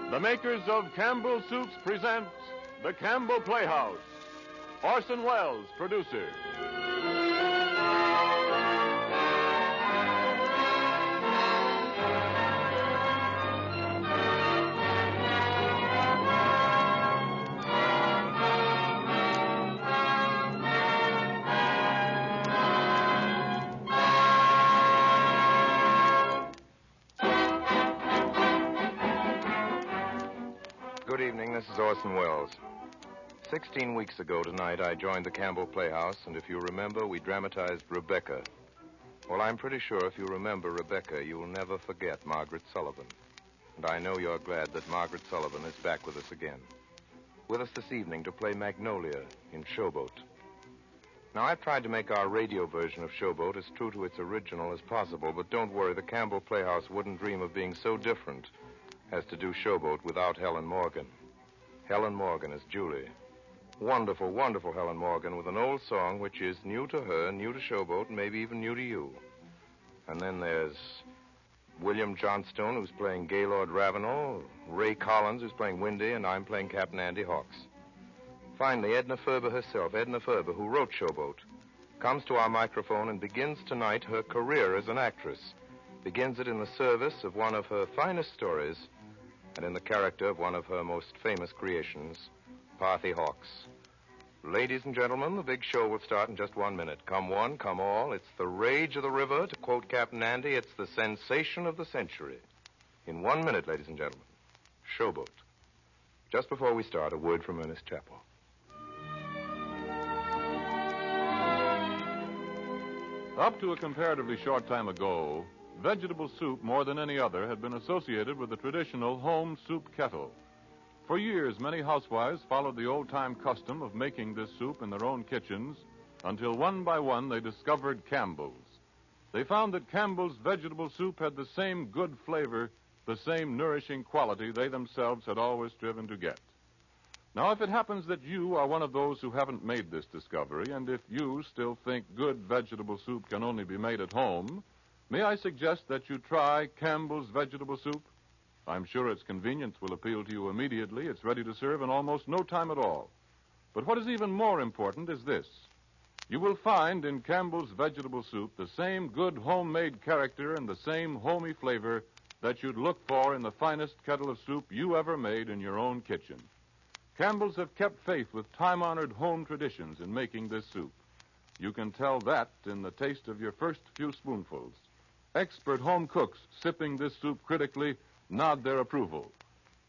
The makers of Campbell Soups present The Campbell Playhouse. Orson Welles, producer. Good evening, this is Orson Welles. 16 weeks ago tonight, I joined the Campbell Playhouse, and if you remember, we dramatized Rebecca. Well, I'm pretty sure if you remember Rebecca, you will never forget Margaret Sullivan. And I know you're glad that Margaret Sullivan is back with us again. With us this evening to play Magnolia in Showboat. Now, I've tried to make our radio version of Showboat as true to its original as possible, but don't worry, the Campbell Playhouse wouldn't dream of being so different as to do Showboat without Helen Morgan. Helen Morgan as Julie. Wonderful, wonderful Helen Morgan with an old song which is new to her, new to Showboat, and maybe even new to you. And then there's William Johnstone, who's playing Gaylord Ravenel, Ray Collins, who's playing Windy, and I'm playing Captain Andy Hawks. Finally, Edna Ferber herself, Edna Ferber, who wrote Showboat, comes to our microphone and begins tonight her career as an actress. Begins it in the service of one of her finest stories and in the character of one of her most famous creations, Parthy Hawks. Ladies and gentlemen, the big show will start in just 1 minute. Come one, come all. It's the rage of the river. To quote Captain Andy, it's the sensation of the century. In 1 minute, ladies and gentlemen, Showboat. Just before we start, a word from Ernest Chappell. Up to a comparatively short time ago, vegetable soup, more than any other, had been associated with the traditional home soup kettle. For years, many housewives followed the old-time custom of making this soup in their own kitchens until one by one they discovered Campbell's. They found that Campbell's vegetable soup had the same good flavor, the same nourishing quality they themselves had always striven to get. Now, if it happens that you are one of those who haven't made this discovery, and if you still think good vegetable soup can only be made at home, may I suggest that you try Campbell's vegetable soup? I'm sure its convenience will appeal to you immediately. It's ready to serve in almost no time at all. But what is even more important is this. You will find in Campbell's vegetable soup the same good homemade character and the same homey flavor that you'd look for in the finest kettle of soup you ever made in your own kitchen. Campbell's have kept faith with time-honored home traditions in making this soup. You can tell that in the taste of your first few spoonfuls. Expert home cooks sipping this soup critically nod their approval.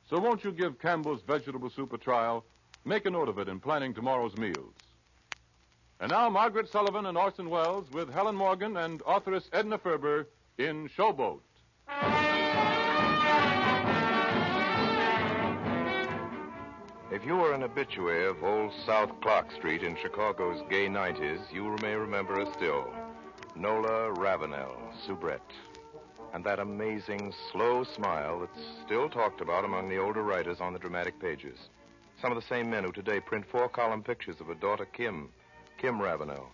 So won't you give Campbell's vegetable soup a trial? Make a note of it in planning tomorrow's meals. And now, Margaret Sullivan and Orson Welles with Helen Morgan and authoress Edna Ferber in Showboat. If you were an habitué of Old South Clark Street in Chicago's gay 90s, you may remember her still. Nola Ravenel, soubrette. And that amazing, slow smile that's still talked about among the older writers on the dramatic pages. Some of the same men who today print 4-column pictures of her daughter Kim Ravenel,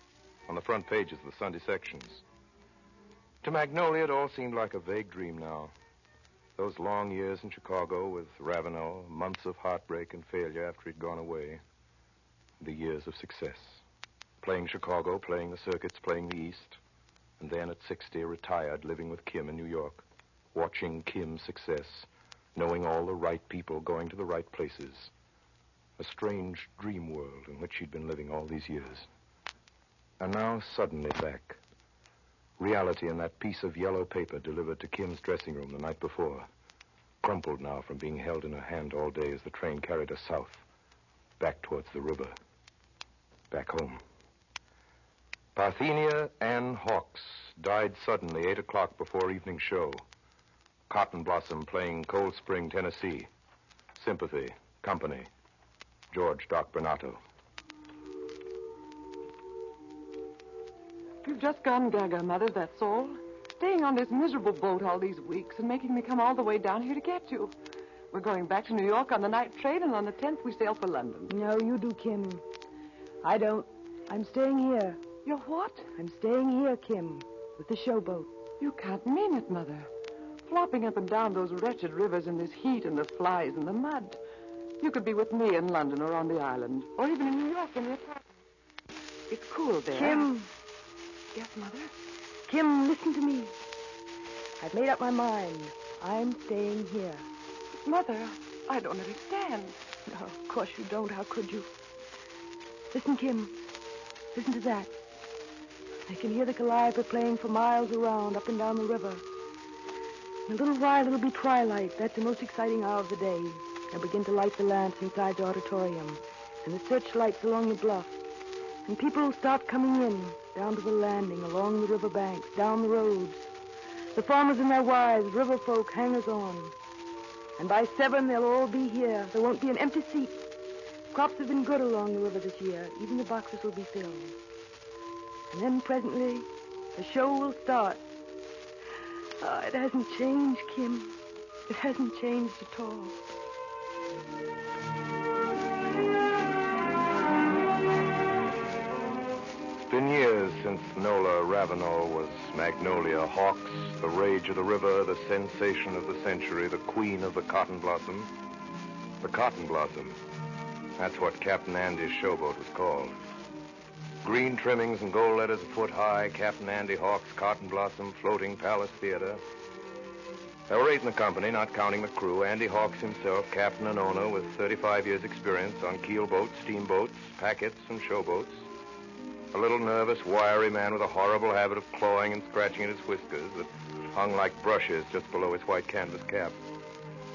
on the front pages of the Sunday sections. To Magnolia, it all seemed like a vague dream now. Those long years in Chicago with Ravenel, months of heartbreak and failure after he'd gone away. The years of success. Playing Chicago, playing the circuits, playing the East. And then at 60, retired, living with Kim in New York. Watching Kim's success. Knowing all the right people, going to the right places. A strange dream world in which she'd been living all these years. And now, suddenly back. Reality in that piece of yellow paper delivered to Kim's dressing room the night before. Crumpled now from being held in her hand all day as the train carried her south. Back towards the river. Back home. Parthenia Ann Hawks died suddenly 8 o'clock before evening show. Cotton Blossom playing Cold Spring, Tennessee. Sympathy, Company. George Doc Bernato. You've just gone gaga, Mother, that's all. Staying on this miserable boat all these weeks and making me come all the way down here to get you. We're going back to New York on the night train, and on the 10th we sail for London. No, you do, Kim. I don't. I'm staying here. You're what? I'm staying here, Kim, with the Showboat. You can't mean it, Mother. flopping up and down those wretched rivers in this heat and the flies and the mud. You could be with me in London or on the island, or even in New York in the apartment. It's cool there. Kim. Yes, Mother? Kim, listen to me. I've made up my mind. I'm staying here. Mother, I don't understand. No, of course you don't. How could you? Listen, Kim. Listen to that. I can hear the calliope playing for miles around, up and down the river. In a little while, it'll be twilight. That's the most exciting hour of the day. They'll begin to light the lamps inside the auditorium and the searchlights along the bluff. And people will start coming in, down to the landing, along the river banks, down the roads. The farmers and their wives, river folk, hangers-on. And by 7, they'll all be here. There won't be an empty seat. Crops have been good along the river this year. Even the boxes will be filled. And then presently, the show will start. Oh, it hasn't changed, Kim. It hasn't changed at all. It's been years since Nola Ravenel was Magnolia Hawks, the rage of the river, the sensation of the century, the queen of the cotton blossom. The cotton blossom. That's what Captain Andy's showboat was called. Green trimmings and gold letters a foot high, Captain Andy Hawks, Cotton Blossom, Floating Palace Theater. There were 8 in the company, not counting the crew. Andy Hawks himself, captain and owner, with 35 years' experience on keelboats, steamboats, packets, and showboats. A little nervous, wiry man with a horrible habit of clawing and scratching at his whiskers that hung like brushes just below his white canvas cap.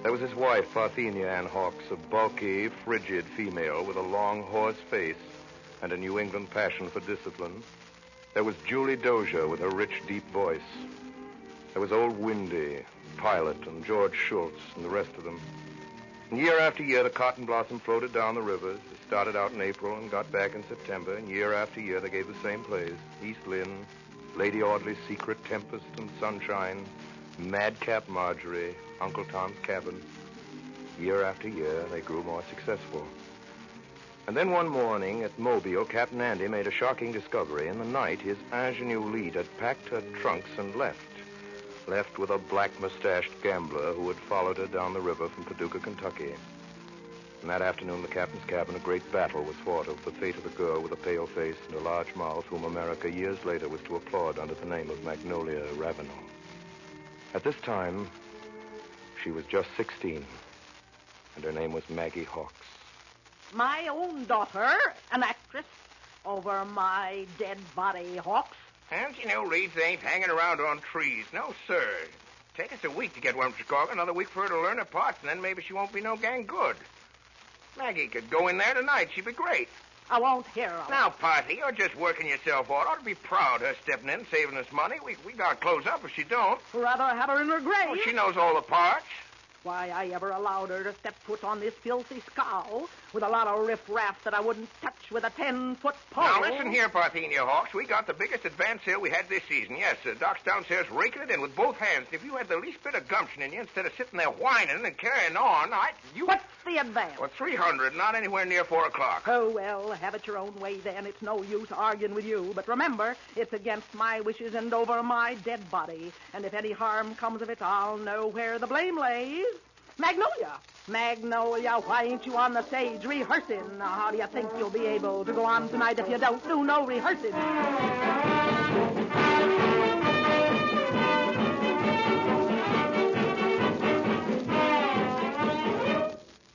There was his wife, Parthenia Ann Hawks, a bulky, frigid female with a long, hoarse face and a New England passion for discipline. There was Julie Dozier with her rich, deep voice. There was old Windy, Pilot, and George Schultz, and the rest of them. And year after year, the cotton blossom floated down the rivers. It started out in April and got back in September, and year after year they gave the same plays. East Lynne, Lady Audley's Secret, Tempest and Sunshine, Madcap Marjorie, Uncle Tom's Cabin. Year after year, they grew more successful. And then one morning at Mobile, Captain Andy made a shocking discovery. In the night, his ingenue lead had packed her trunks and left with a black-mustached gambler who had followed her down the river from Paducah, Kentucky. And that afternoon, the captain's cabin, a great battle was fought over the fate of the girl with a pale face and a large mouth whom America years later was to applaud under the name of Magnolia Ravenel. At this time, she was just 16, and her name was Maggie Hawks. My own daughter, an actress, over my dead body, Hawks. And you know, reeds ain't hanging around on trees. No, sir. Take us a week to get one from Chicago, another week for her to learn her parts, and then maybe she won't be no gang good. Maggie could go in there tonight. She'd be great. I won't hear of it. Now, Party, you're just working yourself out. Ought to be proud her stepping in, saving us money. We got to close up if she don't. Rather have her in her grave. Oh, she knows all the parts. Why I ever allowed her to step foot on this filthy scow with a lot of riff-raff that I wouldn't touch with a 10-foot pole. Now, listen here, Parthenia Hawks. We got the biggest advance sale we had this season. Yes, Doc's downstairs raking it in with both hands. If you had the least bit of gumption in you, instead of sitting there whining and carrying on, What's the advance? Well, 300, not anywhere near 4 o'clock. Oh, well, have it your own way then. It's no use arguing with you. But remember, it's against my wishes and over my dead body. And if any harm comes of it, I'll know where the blame lays. Magnolia, why ain't you on the stage rehearsing? How do you think you'll be able to go on tonight if you don't do no rehearsing?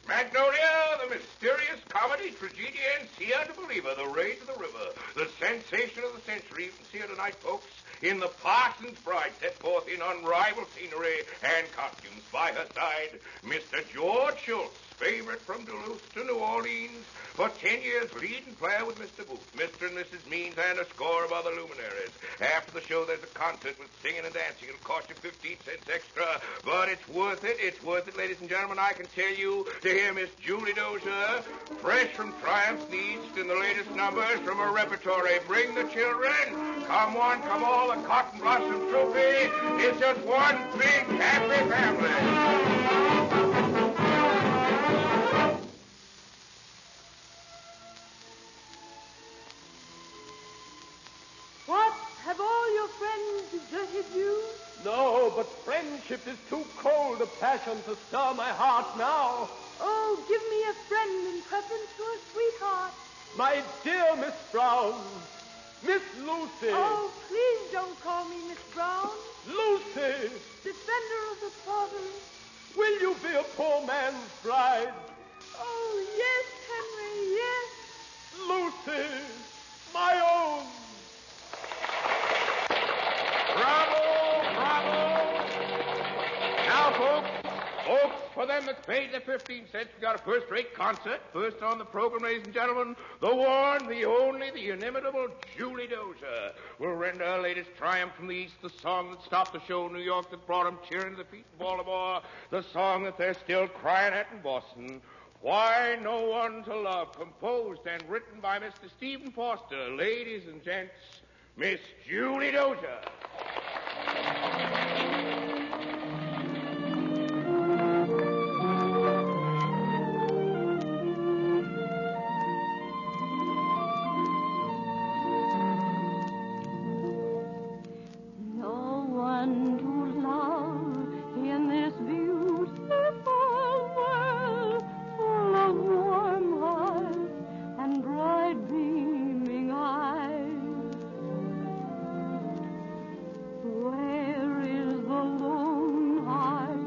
Magnolia, the mysterious comedy, tragedy, and see her to believer, the rage of the river, the sensation of the century. You can see her tonight, folks, in the Parson's Bride, set forth in unrivaled scenery and costumes. By her side, Mr. George Schultz, favorite from Duluth to New Orleans, for 10 years leading player with Mr. Booth, Mr. and Mrs. Means, and a score of other luminaries. After the show, there's a concert with singing and dancing. It'll cost you 15 cents extra, but it's worth it. It's worth it, ladies and gentlemen. I can tell you to hear Miss Julie Dozier, fresh from Triumph's East in the latest numbers from her repertory. Bring the children. Come one, come all. The Cotton Blossom Trophy is just one big happy family. What? Have all your friends deserted you? No, but friendship is too cold a passion to stir my heart now. Oh, give me a friend in preference to a sweetheart. My dear Miss Brown, Miss Lucy. Oh, please don't call me Miss Brown. Lucy, Defender of the fatherless. will you be a poor man's bride? Oh, yes, Henry, yes. Lucy, my own. Bravo, bravo. Now, folks, for them that's paid their 15 cents, we got a first-rate concert. First on the program, ladies and gentlemen, the one, the only, the inimitable Julie Dozier will render her latest triumph from the East, the song that stopped the show in New York, that brought them cheering to the feet in Baltimore, the song that they're still crying at in Boston. Why No One to Love, composed and written by Mr. Stephen Foster. Ladies and gents, Miss Julie Dozier. No one to love in this beautiful world, full of warm hearts and bright beaming eyes. Where is the lone heart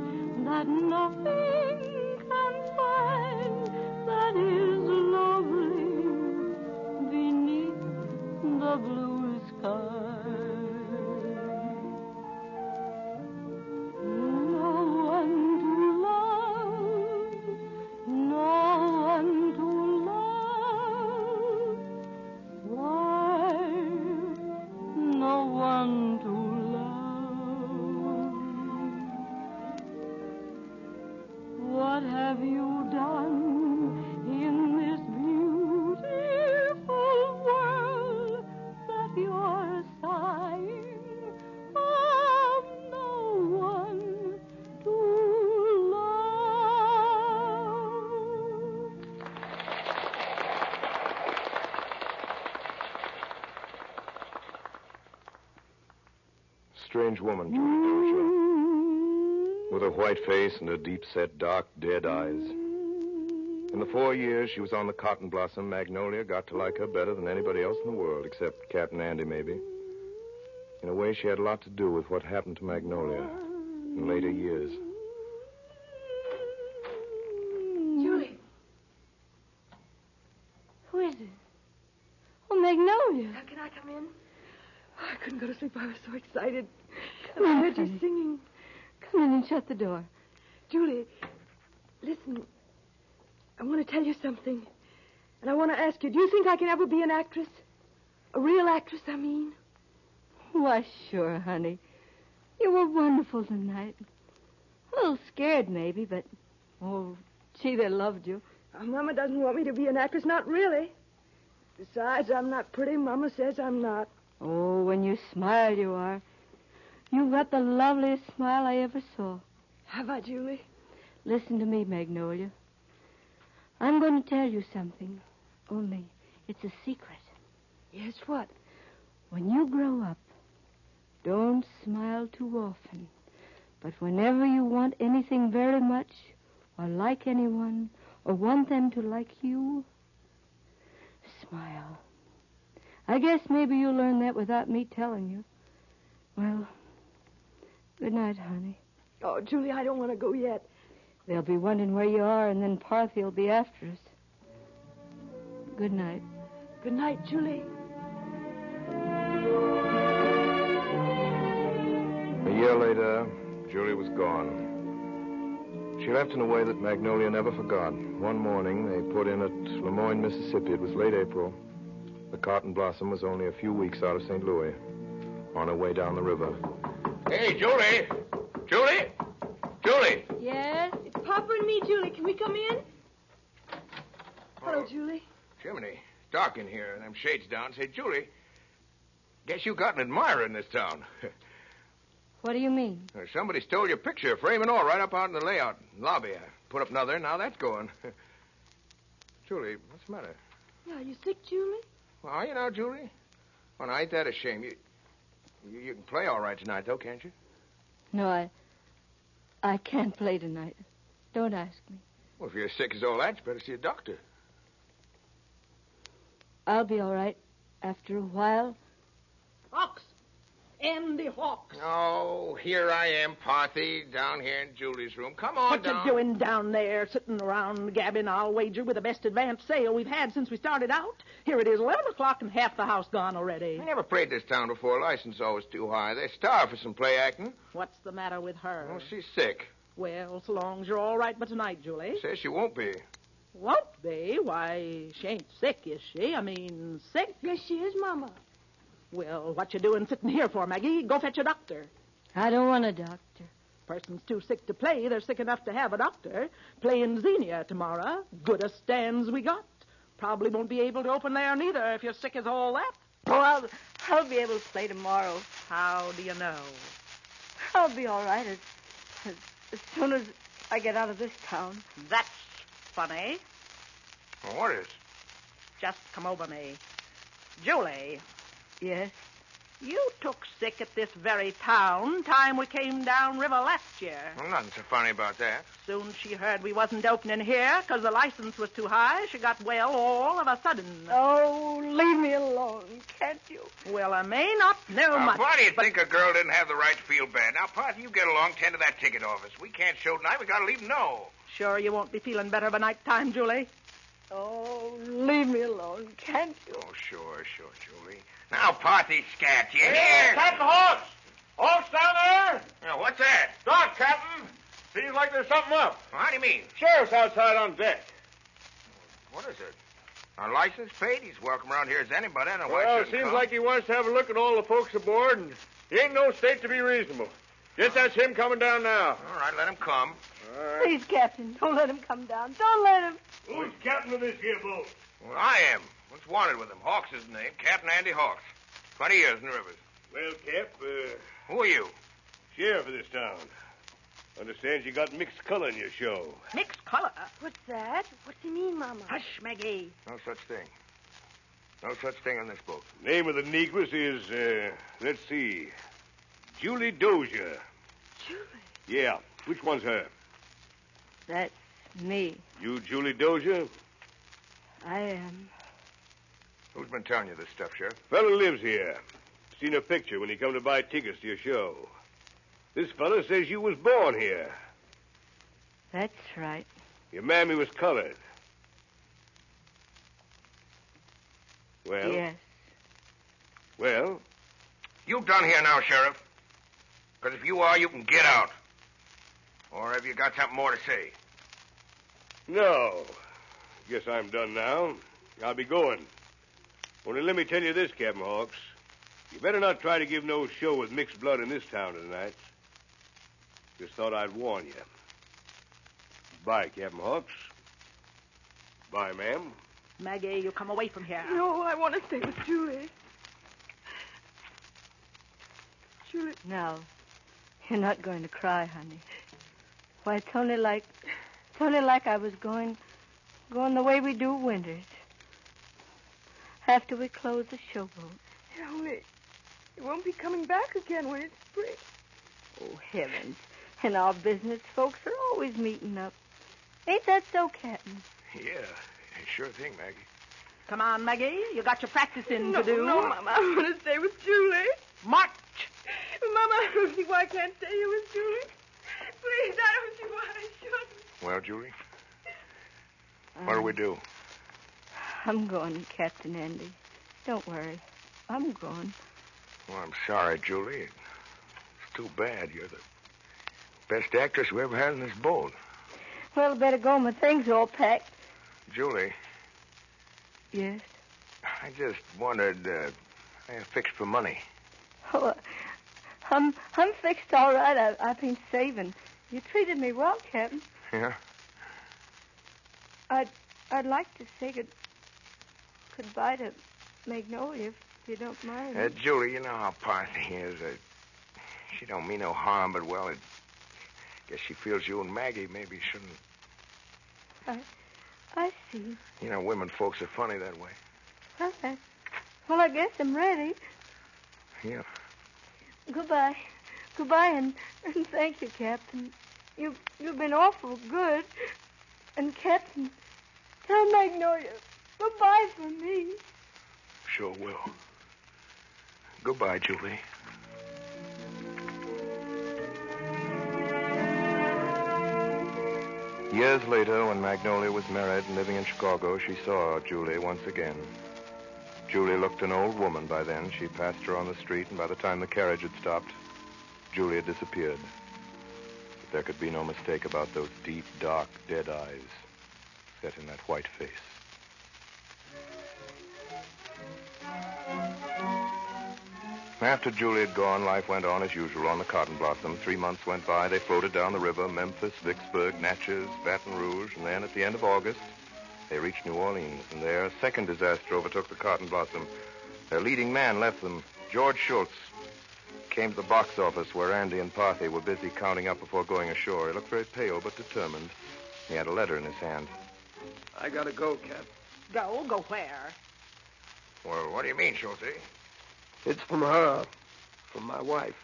that nothing can find, that is lovely beneath the blue sky? What have you done in this beautiful world that you're sighing of no one to love? Strange woman, Julie Dozier. With a white face and her deep-set, dark, dead eyes. In the 4 years she was on the Cotton Blossom, Magnolia got to like her better than anybody else in the world, except Captain Andy, maybe. In a way, she had a lot to do with what happened to Magnolia in later years. Julie. Who is it? Oh, Magnolia. Now, can I come in? I couldn't go to sleep. I was so excited. I heard you singing. Come in and shut the door. Julie, listen. I want to tell you something. And I want to ask you, do you think I can ever be an actress? A real actress, I mean? Why, sure, honey. You were wonderful tonight. A little scared, maybe, but, oh, gee, they loved you. Mama doesn't want me to be an actress, not really. Besides, I'm not pretty. Mama says I'm not. Oh, when you smile, you are. You've got the loveliest smile I ever saw. Have I, Julie? Listen to me, Magnolia. I'm going to tell you something, only it's a secret. Yes, what? When you grow up, don't smile too often. But whenever you want anything very much, or like anyone, or want them to like you, smile. I guess maybe you'll learn that without me telling you. Well, good night, honey. Oh, Julie, I don't want to go yet. They'll be wondering where you are, and then Parthy will be after us. Good night. Good night, Julie. A year later, Julie was gone. She left in a way that Magnolia never forgot. One morning, they put in at Lemoyne, Mississippi. It was late April. The Cotton Blossom was only a few weeks out of St. Louis, on her way down the river. Hey, Julie! Julie! Julie! Yes? It's Papa and me, Julie. Can we come in? Hello, Julie. Jiminy, it's dark in here, and them shades down. Say, Julie, guess you got an admirer in this town. What do you mean? Somebody stole your picture, frame and all, right up out in the layout lobby. I put up another, now that's going. Julie, what's the matter? Yeah, are you sick, Julie? Well, are you now, Julie? Well, now, ain't that a shame? You can play all right tonight, though, can't you? No, I can't play tonight. Don't ask me. Well, if you're as sick as all that, you better see a doctor. I'll be all right after a while. Hawks! Andy Hawks! Oh, here I am, Parthy, down here in Julie's room. Come on What down. you doing down there, sitting around gabbing, I'll wager, with the best advance sale we've had since we started out? Here it is, 11 o'clock, and half the house gone already. I never played this town before. License always too high. They starve for some play acting. What's the matter with her? Oh, she's sick. Well, so long as you're all right but tonight, Julie. Says she won't be. Won't be? Why, she ain't sick, is she? I mean, sick? Yes, she is, Mama. Well, what you doing sitting here for, Maggie? Go fetch a doctor. I don't want a doctor. Person's too sick to play. They're sick enough to have a doctor. Playing Xenia tomorrow. Goodest stands we got. Probably won't be able to open there neither if you're sick as all that. Oh, I'll be able to play tomorrow. How do you know? I'll be all right as soon as I get out of this town. That's funny. Well, what is? Just come over me. Julie, Yes? you took sick at this very town time we came down river last year. Well, nothing so funny about that. Soon she heard we wasn't opening here because the license was too high. She got well all of a sudden. Oh, leave me alone, can't you? Well, I may not know much. Why do you but think a girl didn't have the right to feel bad? Now, Parthy, you get along, tend to that ticket office. We can't show tonight. We got to leave them know. Sure you won't be feeling better by night time, Julie? Oh, leave me alone, can't you? Oh, sure, Julie. Now, Parthy, scat, you Hey, hear? Captain Hawks! Hawks down there? Now, what's that? Doc, Captain. Seems like there's something up. How do you mean? Sheriff's outside on deck. What is it? Our license paid? He's welcome around here as anybody. I don't know why Well, he it shouldn't seems come. like he wants to have a look at all the folks aboard, and he ain't no state to be reasonable. Guess that's him coming down now. All right, let him come. All right. Please, Captain, don't let him come down. Don't let him. Who's captain of this here boat? Well, I am. What's wanted with him? Hawks is the name. Captain Andy Hawks. 20 years in the rivers. Well, Cap, Who are you? sheriff of this town. Understand you got mixed color in your show. Mixed color. What's that? What's he mean, Mama? Hush, Maggie. No such thing. No such thing on this boat. Name of the negress is, let's see, Julie Dozier. Julie. Yeah, which one's her? That's me. You Julie Dozier? I am. Who's been telling you this stuff, Sheriff? Fella lives here. Seen her picture when he come to buy tickets to your show. This fella says you was born here. That's right. Your mammy was colored. Well? Yes. Well? You done here now, Sheriff? Because if you are, you can get out. Or have you got something more to say? No. Guess I'm done now. I'll be going. Only let me tell you this, Captain Hawks. You better not try to give no show with mixed blood in this town tonight. Just thought I'd warn you. Bye, Captain Hawks. Bye, ma'am. Maggie, you come away from here. No, I want to stay with Julie. Julie. Now, you're not going to cry, honey. Why, it's only like I was going the way we do winters. After we close the showboat. Only it won't be coming back again when it's spring. Oh, heavens. In our business, folks are always meeting up. Ain't that so, Captain? Yeah, sure thing, Maggie. Come on, Maggie. You got your practicing No, to do. no, Mama. I want to stay with Julie. March. Mama, I don't see why I can't stay here with Julie. Please, I don't see why I shouldn't. Well, Julie, what do we do? I'm going, Captain Andy. Don't worry. I'm going. Well, I'm sorry, Julie. It's too bad. You're the best actress we ever had in this boat. Well, I better go. My things are all packed. Julie, Yes? I just wondered, I have fixed for money. Oh, I'm fixed all right. I've been saving. You treated me well, Captain. Yeah? I'd like to say goodbye to Magnolia, if you don't mind. Julie, you know how Parthy is. She don't mean no harm, but, well, guess she feels you and Maggie maybe shouldn't. I see. You know, women folks are funny that way. Well, I guess I'm ready. Yeah. Goodbye. Goodbye, and thank you, Captain. You've been awful good. And, Captain, tell Magnolia goodbye for me. Sure will. Goodbye, Julie. Years later, when Magnolia was married and living in Chicago, she saw Julie once again. Julie looked an old woman by then. She passed her on the street, and by the time the carriage had stopped, Julie had disappeared. But there could be no mistake about those deep, dark, dead eyes set in that white face. After Julie had gone, life went on as usual on the Cotton Blossom. 3 months went by. They floated down the river, Memphis, Vicksburg, Natchez, Baton Rouge, and then at the end of August, they reached New Orleans, and there a second disaster overtook the Cotton Blossom. Their leading man left them, George Schultz. Came to the box office where Andy and Parthy were busy counting up before going ashore. He looked very pale but determined. He had a letter in his hand. I gotta go, Cap. Go where? Well, what do you mean, Schultz? It's from her, from my wife.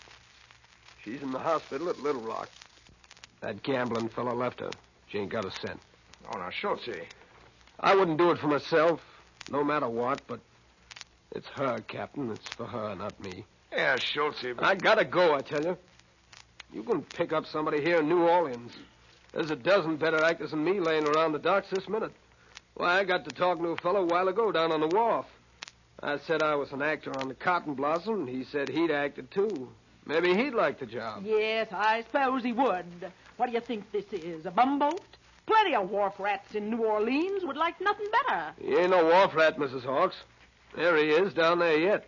She's in the hospital at Little Rock. That gambling fella left her. She ain't got a cent. Oh, now, Schultz. I wouldn't do it for myself, no matter what, but it's her, Captain. It's for her, not me. Yeah, Schultz, but... I gotta go, I tell you. You can pick up somebody here in New Orleans. There's a dozen better actors than me laying around the docks this minute. Why, I got to talking to a fellow a while ago down on the wharf. I said I was an actor on the Cotton Blossom, and he said he'd acted, too. Maybe he'd like the job. Yes, I suppose he would. What do you think this is, a bumboat? Plenty of wharf rats in New Orleans would like nothing better. He ain't no wharf rat, Mrs. Hawks. There he is, down there yet.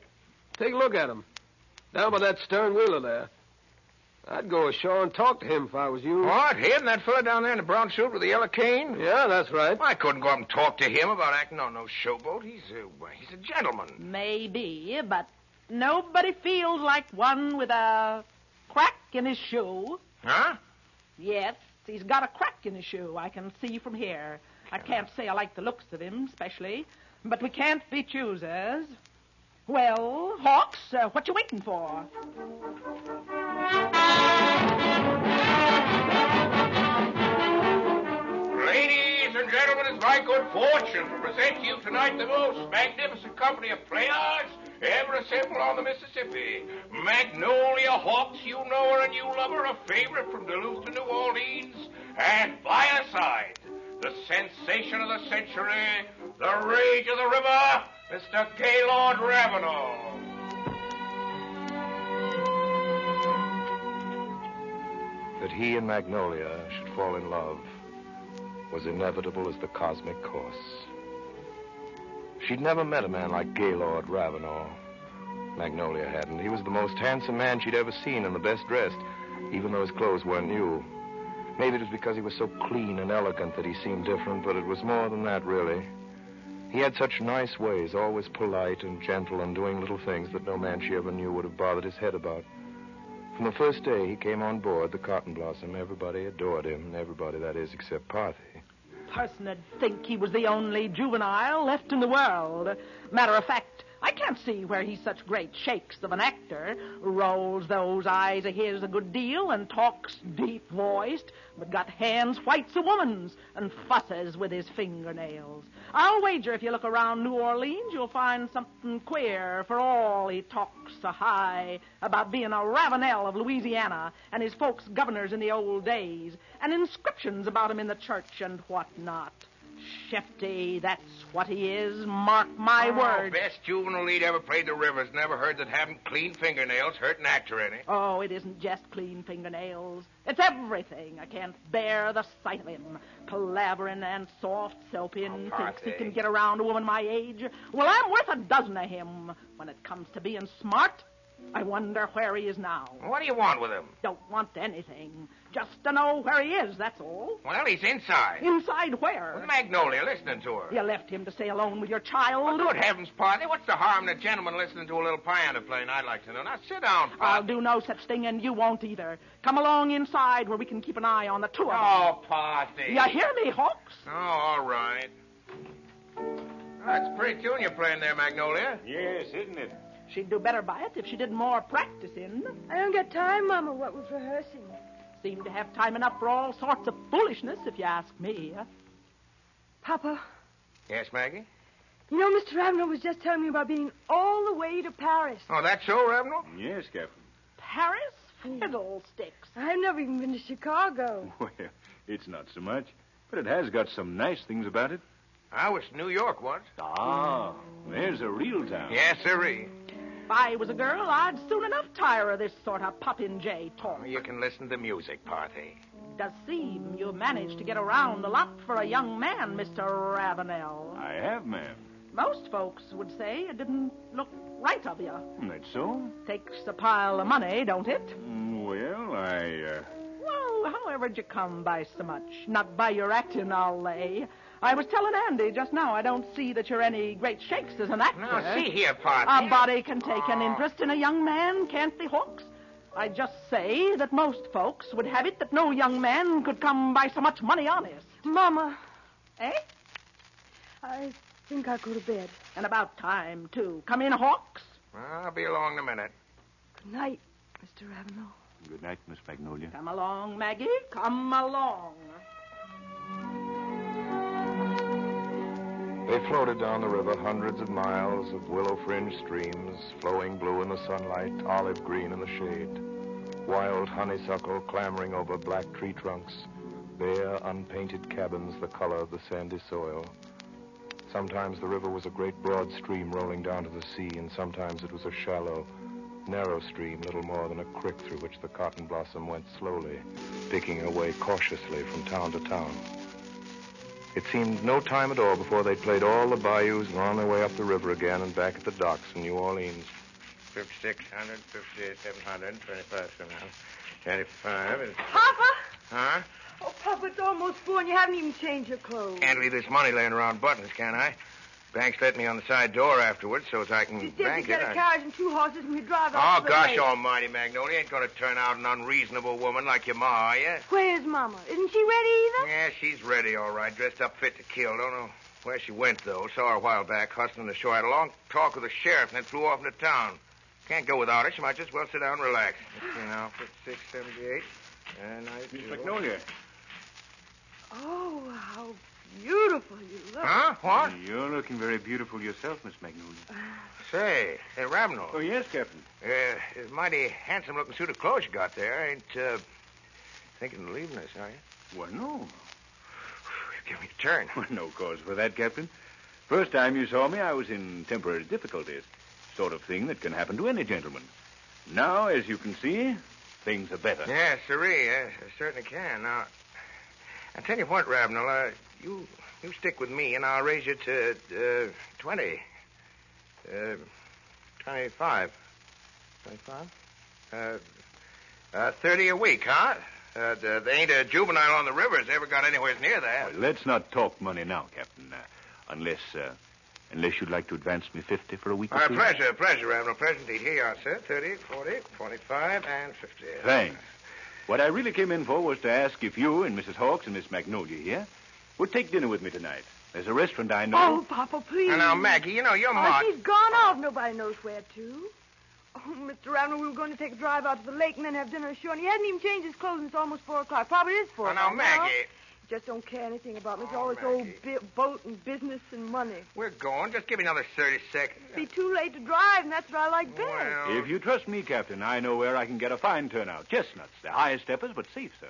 Take a look at him. Down by that stern wheeler there. I'd go ashore and talk to him if I was you. What? Him? That fella down there in the brown suit with the yellow cane? Yeah, that's right. I couldn't go up and talk to him about acting on no showboat. He's a gentleman. Maybe, but nobody feels like one with a crack in his shoe. Huh? Yes, he's got a crack in his shoe. I can see from here. I can't say I like the looks of him, especially, but we can't be choosers. Well, Hawks, what you waiting for? Ladies and gentlemen, it's my good fortune to present to you tonight the most magnificent company of players ever assembled on the Mississippi. Magnolia Hawks, you know her and you love her, a favorite from Duluth to New Orleans. And by her side, the sensation of the century, the rage of the river, Mr. Gaylord Ravenel. That he and Magnolia should fall in love was inevitable as the cosmic course. She'd never met a man like Gaylord Ravenel. Magnolia hadn't. He was the most handsome man she'd ever seen and the best dressed, even though his clothes weren't new. Maybe it was because he was so clean and elegant that he seemed different, but it was more than that, really. He had such nice ways, always polite and gentle and doing little things that no man she ever knew would have bothered his head about. From the first day he came on board the Cotton Blossom, everybody adored him. Everybody, that is, except Parthy. Person'd think he was the only juvenile left in the world. Matter of fact, I can't see where he's such great shakes of an actor. Rolls those eyes of his a good deal and talks deep-voiced, but got hands white's a woman's and fusses with his fingernails. I'll wager if you look around New Orleans, you'll find something queer for all he talks so high about being a Ravenel of Louisiana and his folks governors in the old days and inscriptions about him in the church and whatnot. Shifty, that's what he is, mark my word. Best juvenile lead ever played the rivers. Never heard that having clean fingernails hurt an actor any. Oh, it isn't just clean fingernails. It's everything. I can't bear the sight of him. Palavering and soft-soaping, thinks he can get around a woman my age. Well, I'm worth a dozen of him. When it comes to being smart, I wonder where he is now. What do you want with him? Don't want anything. Just to know where he is, that's all. Well, he's inside. Inside where? With Magnolia, listening to her. You left him to stay alone with your child? Well, good heavens, Parthy. What's the harm in a gentleman listening to a little piano playing, I'd like to know. Now, sit down, Parthy. I'll do no such thing, and you won't either. Come along inside where we can keep an eye on the two of them. Oh, Parthy. You hear me, Hawks? Oh, all right. Oh, that's a pretty tune you're playing there, Magnolia. Yes, isn't it? She'd do better by it if she did more practicing. I don't get time, Mama, what with rehearsing. Seem to have time enough for all sorts of foolishness, if you ask me. Papa, Yes, Maggie? you know Mr. Ravenel was just telling me about being all the way to Paris. Oh, that's so, Ravenel? Yes, Captain. Paris? Fiddlesticks. I've never even been to Chicago. Well, it's not so much, but it has got some nice things about it. I was to New York once. Ah, there's a real town. Yes, sirree. If I was a girl, I'd soon enough tire of this sort of popinjay talk. You can listen to music, Parthy. Does seem you managed to get around a lot for a young man, Mr. Ravenel. I have, ma'am. Most folks would say it didn't look right of you. That's so? Takes a pile of money, don't it? Well, Well, however'd you come by so much? Not by your acting, I'll lay. I was telling Andy just now I don't see that you're any great shakes as an actor. Now, see here, Parthy. A body can take an interest in a young man, can't they, Hawks? I just say that most folks would have it that no young man could come by so much money honest. Mama, Eh? I think I'll go to bed. And about time, too. Come in, Hawks. I'll be along in a minute. Good night, Mr. Ravenel. good night, Miss Magnolia. Come along, Maggie. Come along. They floated down the river hundreds of miles of willow-fringed streams, flowing blue in the sunlight, olive green in the shade. Wild honeysuckle clambering over black tree trunks, bare, unpainted cabins the color of the sandy soil. Sometimes the river was a great broad stream rolling down to the sea, and sometimes it was a shallow, narrow stream, little more than a creek through which the cotton blossom went slowly, picking her way cautiously from town to town. It seemed no time at all before they'd played all the bayous and were on their way up the river again and back at the docks in New Orleans. 5,600, 5,700, 25,700, 25. Papa! Huh? Oh, Papa, it's almost 4 and you haven't even changed your clothes. Can't leave this money laying around buttons, can I? Bank's let me on the side door afterwards so as I can She said bank to get it. a carriage and 2 horses and we drive out Oh, to the gosh lake. almighty, Magnolia. Ain't going to turn out an unreasonable woman like your ma, are you? Where's Mama? Isn't she ready either? Yeah, she's ready, all right. Dressed up fit to kill. Don't know where she went, though. Saw her a while back hustling the shore. Had a long talk with the sheriff and then flew off into town. Can't go without her. She might just well sit down and relax. Let's see now. 56, 78, and Miss Magnolia. Oh, how beautiful you look. Huh? What? You're looking very beautiful yourself, Miss Magnolia. Say, Ravenel. Oh, yes, Captain. It's a mighty handsome-looking suit of clothes you got there. Ain't, thinking of leaving us, are you? Well, no. Give me a turn. Well, no cause for that, Captain. First time you saw me, I was in temporary difficulties. Sort of thing that can happen to any gentleman. Now, as you can see, things are better. Yes, sirree. I certainly can. Now, I'll tell you what, Ravenel, you stick with me, and I'll raise you to 20. 25. 25? 30 a week, huh? There ain't a juvenile on the river that's ever got anywhere near that. Well, let's not talk money now, Captain. Unless you'd like to advance me 50 for a week or two. Pleasure, Ravenel. Pleasure indeed. Here you are, sir. 30, 40, 45, and 50. Thanks. What I really came in for was to ask if you and Mrs. Hawks and Miss Magnolia here would take dinner with me tonight. There's a restaurant I know. Oh, Papa, please. Now, Maggie, you know, your ma... Oh, she's gone off. Nobody knows where to. Oh, Mr. Ravenel, we were going to take a drive out to the lake and then have dinner ashore, and he hasn't even changed his clothes, and it's almost 4 o'clock. Probably is 4 Now, o'clock. Maggie... Just don't care anything about me. It's Oh, all this Maggie. old boat and business and money. We're going. Just give me another 30 seconds. It'd be too late to drive, and that's what I like best. Well... If you trust me, Captain, I know where I can get a fine turnout. Chestnuts. They're high steppers, but safe, sir.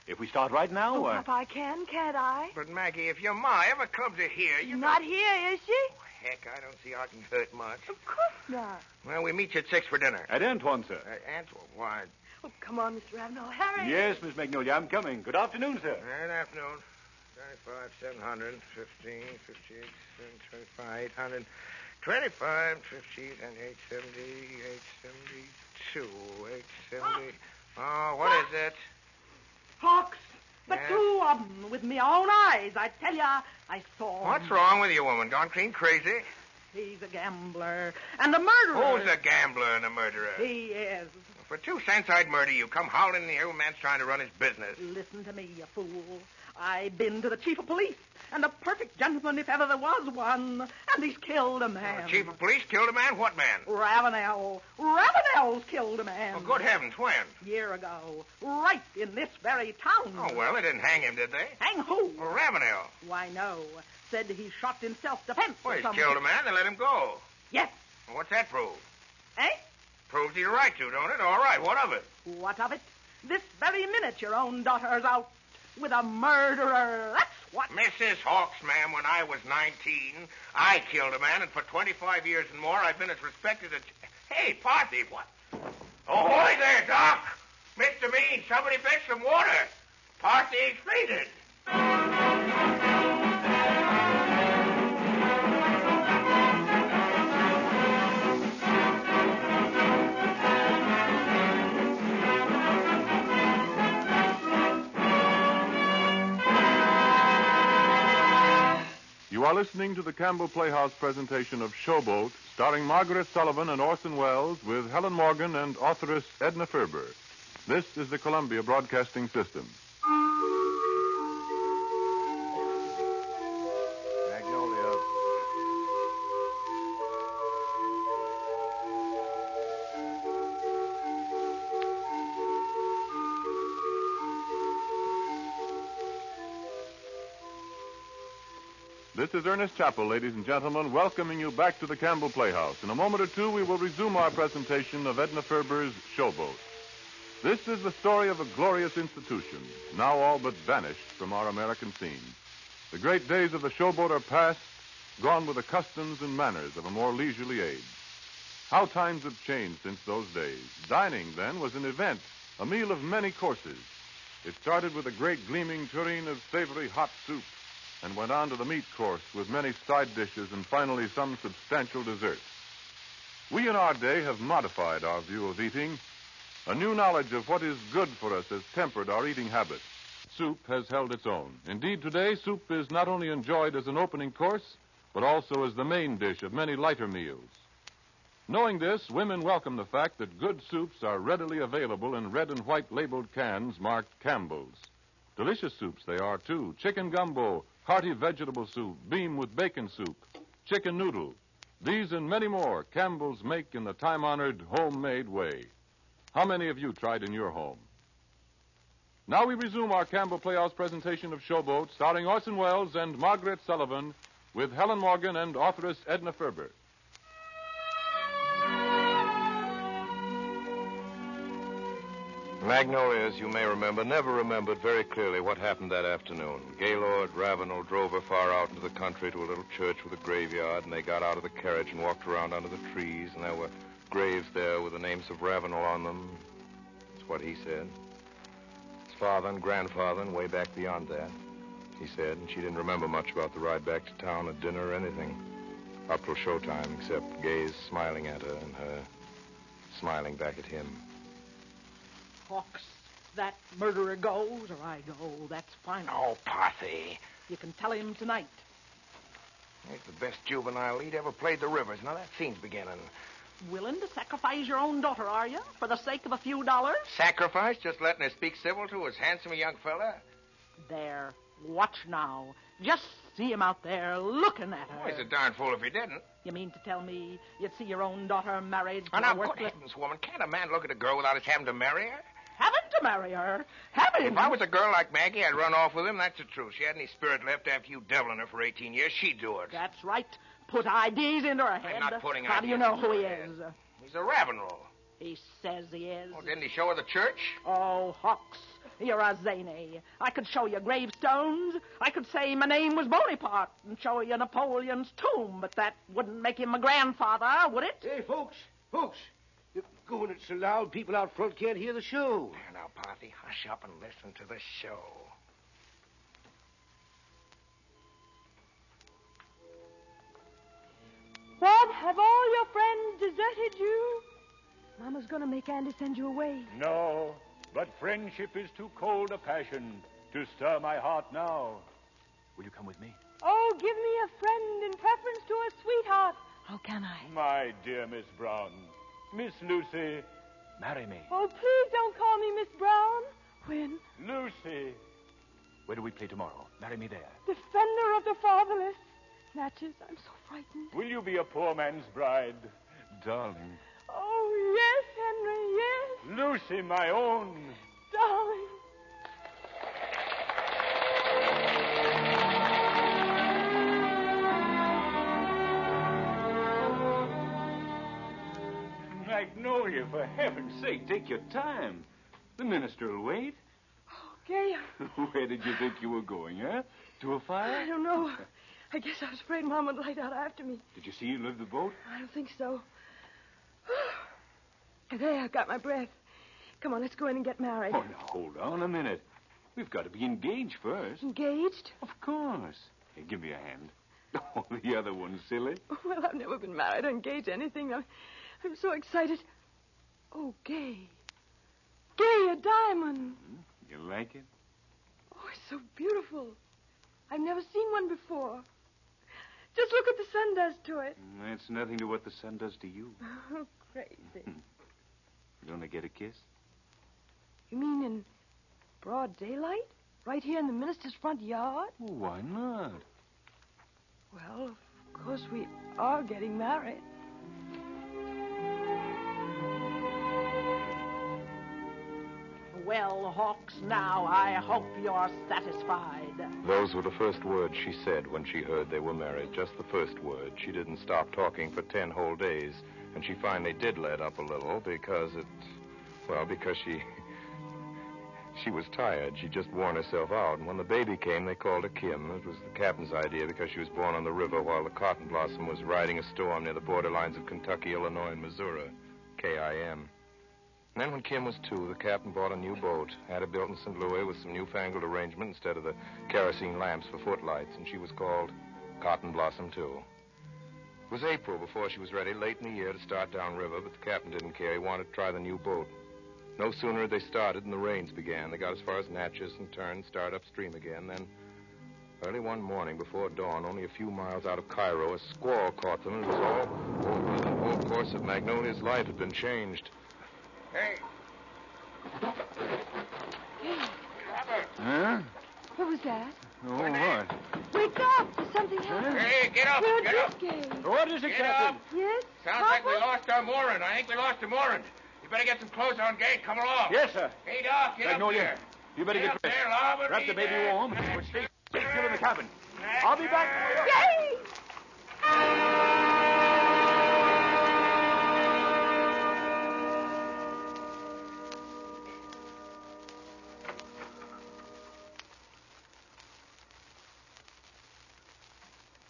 If we start right now, Oh, Papa, I can, can't I? But, Maggie, if your ma ever comes to here, She's not here, is she? Heck, I don't see how it can hurt much. Of course not. Well, we meet you at 6 for dinner. At Antoine, sir. Antoine, why? Oh, come on, Mr. Ravenel. Hurry. Yes, Miss Magnolia, I'm coming. Good afternoon, sir. Good afternoon. 25, 700, 15, 58, 25, 800, 25, 50, and 870, 872, 870. Oh, what is it? Hawks, the Yes? 2 of them with me own eyes. I tell ya, I saw 'em. What's wrong with you, woman? Gone clean crazy? He's a gambler and a murderer. Who's a gambler and a murderer? He is. For 2 cents, I'd murder you. Come howling in here. A man's trying to run his business. Listen to me, you fool. I've been to the chief of police, and a perfect gentleman if ever there was one, and he's killed a man. Chief of police killed a man? What man? Ravenel. Ravenel's killed a man. Oh, good heavens, when? A year ago, right in this very town. Oh, well, they didn't hang him, did they? Hang who? Well, Ravenel. Why, no. Said he shot in self-defense. Well, he's killed a man. They let him go. Yes. Well, what's that prove? Eh? Proves he's right to, don't it? All right, what of it? What of it? This very minute your own daughter's out with a murderer. That's what. Mrs. Hawks, ma'am, when I was 19, I killed a man, and for 25 years and more, I've been as respected as... Hey, Parthy, what? Oh, boy there, Doc. Mr. Mean, somebody fetch some water. Parthy's fainted. You are listening to the Campbell Playhouse presentation of Showboat, starring Margaret Sullivan and Orson Welles, with Helen Morgan and authoress Edna Ferber. This is the Columbia Broadcasting System. Magnolia. This is Ernest Chappell, ladies and gentlemen, welcoming you back to the Campbell Playhouse. In a moment or two, we will resume our presentation of Edna Ferber's Showboat. This is the story of a glorious institution, now all but vanished from our American scene. The great days of the Showboat are past, gone with the customs and manners of a more leisurely age. How times have changed since those days. Dining, then, was an event, a meal of many courses. It started with a great gleaming tureen of savory hot soup, and went on to the meat course with many side dishes and finally some substantial desserts. We in our day have modified our view of eating. A new knowledge of what is good for us has tempered our eating habits. Soup has held its own. Indeed, today, soup is not only enjoyed as an opening course, but also as the main dish of many lighter meals. Knowing this, women welcome the fact that good soups are readily available in red and white labeled cans marked Campbell's. Delicious soups they are, too. Chicken gumbo, hearty vegetable soup, beam with bacon soup, chicken noodle. These and many more Campbell's make in the time-honored, homemade way. How many of you tried in your home? Now we resume our Campbell Playhouse presentation of Showboat, starring Orson Welles and Margaret Sullivan, with Helen Morgan and authoress Edna Ferber. Magnolia, as you may remember, never remembered very clearly what happened that afternoon. Gaylord Ravenel drove her far out into the country to a little church with a graveyard, and they got out of the carriage and walked around under the trees, and there were graves there with the names of Ravenel on them. That's what he said. His father and grandfather and way back beyond that, he said, and she didn't remember much about the ride back to town, or dinner, or anything. Up till showtime, except Gaze smiling at her and her smiling back at him. Hawks, that murderer goes or I go. That's final. Oh, Parthy. You can tell him tonight. He's the best juvenile lead ever played the rivers. Now that scene's beginning. Willing to sacrifice your own daughter, are you, for the sake of a few dollars? Sacrifice? Just letting her speak civil to his handsome young fella? There. Watch now. Just see him out there looking at her. Oh, he's a darn fool if he didn't. You mean to tell me you'd see your own daughter married to Oh, now, a good worthless... heavens, woman. Can't a man look at a girl without his having to marry her? Having to marry her? Having... If I was a girl like Maggie, I'd run off with him. That's the truth. She had any spirit left after you deviling her for 18 years, she'd do it. That's right. Put ideas into her head. I'm not putting How do you ideas know into who her he head. is? He's a Ravenel. He says he is. Well, didn't he show her the church? Oh, Hawks, you're a zany. I could show you gravestones. I could say my name was Bonaparte and show you Napoleon's tomb, but that wouldn't make him a grandfather, would it? Hey, folks. You're going it so loud, people out front can't hear the show. Now, Parthy, hush up and listen to the show. What? Have all your friends deserted you? Mama's going to make Andy send you away. No, but friendship is too cold a passion to stir my heart now. Will you come with me? Oh, give me a friend in preference to a sweetheart. How can I? My dear Miss Brown. Miss Lucy, marry me. Oh, please don't call me Miss Brown. When? Lucy. Where do we play tomorrow? Marry me there. Defender of the fatherless. Natchez, I'm so frightened. Will you be a poor man's bride? Darling. Oh, yes, Henry, yes. Lucy, my own. Darling. Magnolia, for heaven's sake, take your time. The minister will wait. Oh, Gay. Where did you think you were going, huh? To a fire? I don't know. I guess I was afraid Mom would light out after me. Did you see you leave the boat? I don't think so. There, I've got my breath. Come on, let's go in and get married. Oh, now, hold on a minute. We've got to be engaged first. Engaged? Of course. Hey, give me a hand. Oh, the other one's silly. Well, I've never been married or engaged to anything. I'm so excited. Oh, Gay. Gay, a diamond. You like it? Oh, it's so beautiful. I've never seen one before. Just look what the sun does to it. That's nothing to what the sun does to you. Oh, crazy. You want to get a kiss? You mean in broad daylight? Right here in the minister's front yard? Well, why not? Well, of course we are getting married. Well, Hawks, now I hope you're satisfied. Those were the first words she said when she heard they were married. Just the first words. She didn't stop talking for 10 whole days. And she finally did let up a little because she was tired. She'd just worn herself out. And when the baby came, they called her Kim. It was the captain's idea because she was born on the river while the Cotton Blossom was riding a storm near the borderlines of Kentucky, Illinois, and Missouri. K-I-M. And then when Kim was 2, the captain bought a new boat, had her built in St. Louis with some newfangled arrangement instead of the kerosene lamps for footlights, and she was called Cotton Blossom, too. It was April before she was ready, late in the year, to start downriver, but the captain didn't care. He wanted to try the new boat. No sooner had they started than the rains began. They got as far as Natchez and turned, started upstream again. Then, early one morning before dawn, only a few miles out of Cairo, a squall caught them, and it was all over. The whole course of Magnolia's life had been changed. Hey. Huh? What was that? Oh, what? Wake up! There's something happening. Hey, get up, Where'd get you up. Gay? What is it, Get Captain? up. Yes? Sounds Papa? like we lost our mooring. I think we lost the mooring. You better get some clothes on, Gate. Come along. Yes, sir. Hey, Doc, get Magnolia, up there. you better get up dressed. there, Lava. Wrap the baby warm. We'll stay still in the cabin. That's I'll be back. Gay!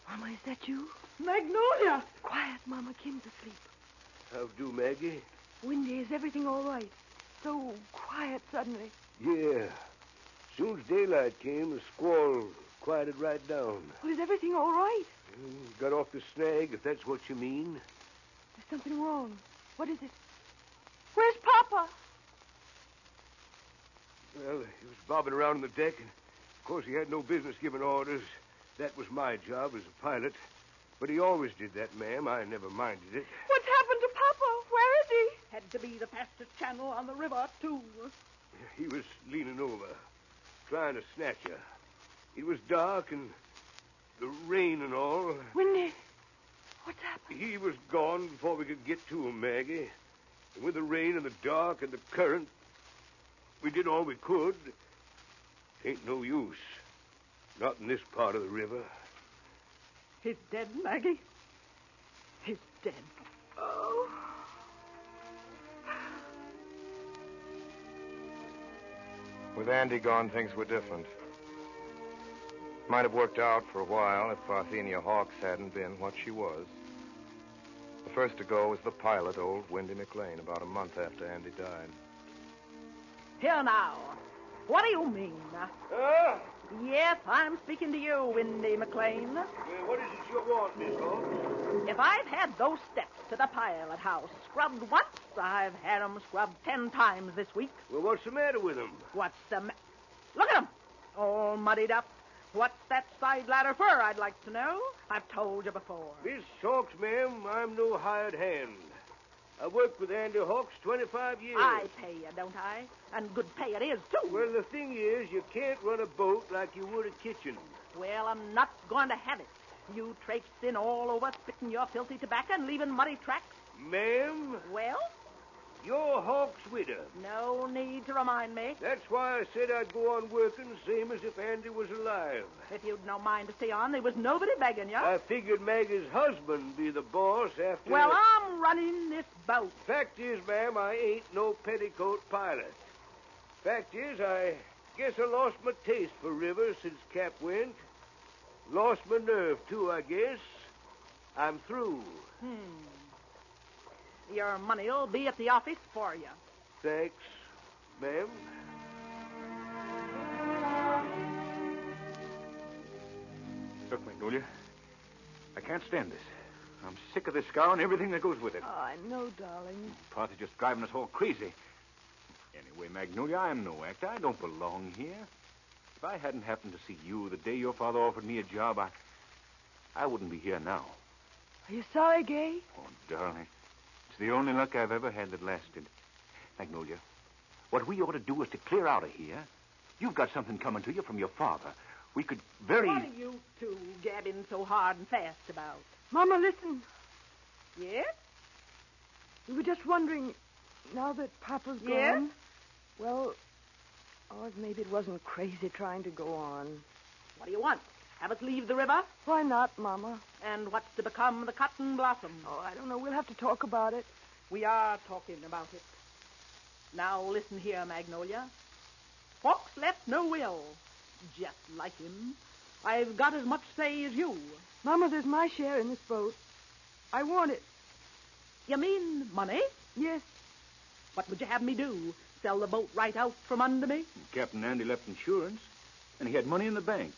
Mama, is that you? Magnolia! Quiet, Mama. Kim's asleep. How do, Maggie? Wendy, is everything all right? So quiet suddenly. Yeah. Soon as daylight came, the squall quieted right down. Well, is everything all right? Got off the snag, if that's what you mean. There's something wrong. What is it? Where's Papa? Well, he was bobbing around on the deck, and of course he had no business giving orders. That was my job as a pilot. But he always did that, ma'am. I never minded it. What's happened to Papa? Where is he? Had to be the fastest channel on the river, too. He was leaning over, trying to snatch her. It was dark and the rain and all. Wendy, what's happened? He was gone before we could get to him, Maggie. And with the rain and the dark and the current, we did all we could. Ain't no use. Not in this part of the river. He's dead, Maggie. He's dead. Oh. With Andy gone, things were different. Might have worked out for a while if Parthenia Hawks hadn't been what she was. The first to go was the pilot, old Windy McLean, about a month after Andy died. Here now. What do you mean? Yes, I'm speaking to you, Windy McLean. What is it you want, Miss Hawks? If I've had those steps to the pilot house scrubbed once, I've had 'em scrubbed 10 times this week. Well, what's the matter with him? What's the Look at 'em. All muddied up, What's that side ladder for, I'd like to know? I've told you before. Miss Hawks, ma'am, I'm no hired hand. I worked with Andy Hawks 25 years. I pay you, don't I? And good pay it is, too. Well, the thing is, you can't run a boat like you would a kitchen. Well, I'm not going to have it. You traipsed in all over, spitting your filthy tobacco and leaving muddy tracks. Ma'am, Well, you're Hawks' widow. no need to remind me. That's why I said I'd go on working same as if Andy was alive. If you'd no mind to stay on, there was nobody begging you. I figured Maggie's husband be the boss after... Well, I'm running this boat. Fact is, ma'am, I ain't no petticoat pilot. Fact is, I guess I lost my taste for rivers since Cap went. Lost my nerve, too, I guess. I'm through. Your money'll be at the office for you. Thanks, ma'am. Look, Magnolia, I can't stand this. I'm sick of this scow and everything that goes with it. Oh, I know, darling. Partly just driving us all crazy. Anyway, Magnolia, I'm no actor. I don't belong here. If I hadn't happened to see you the day your father offered me a job, I wouldn't be here now. Are you sorry, Gay? Oh, darling, it's the only luck I've ever had that lasted. Magnolia, what we ought to do is to clear out of here. You've got something coming to you from your father. We could very... What are you two gabbing so hard and fast about? Mama, listen. Yes? We were just wondering, now that Papa's gone... Yes? Well, maybe it wasn't crazy trying to go on. What do you want? Have us leave the river? Why not, Mama? And what's to become of the cotton blossom? Oh, I don't know. We'll have to talk about it. We are talking about it. Now listen here, Magnolia. Hawks left no will. Just like him. I've got as much say as you. Mama, there's my share in this boat. I want it. You mean money? Yes. What would you have me do? Sell the boat right out from under me? Captain Andy left insurance, and he had money in the bank.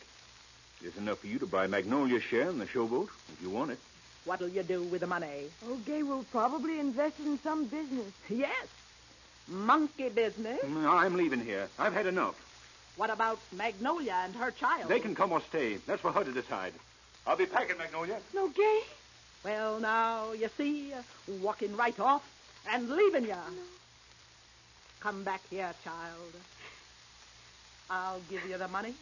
There's enough for you to buy Magnolia's share in the Showboat, if you want it. What'll you do with the money? Oh, Gay will probably invest it in some business. Yes. Monkey business. I'm leaving here. I've had enough. What about Magnolia and her child? They can come or stay. That's for her to decide. I'll be packing, Magnolia. No, Gay. Well, now, you see, walking right off and leaving you. No. Come back here, child. I'll give you the money.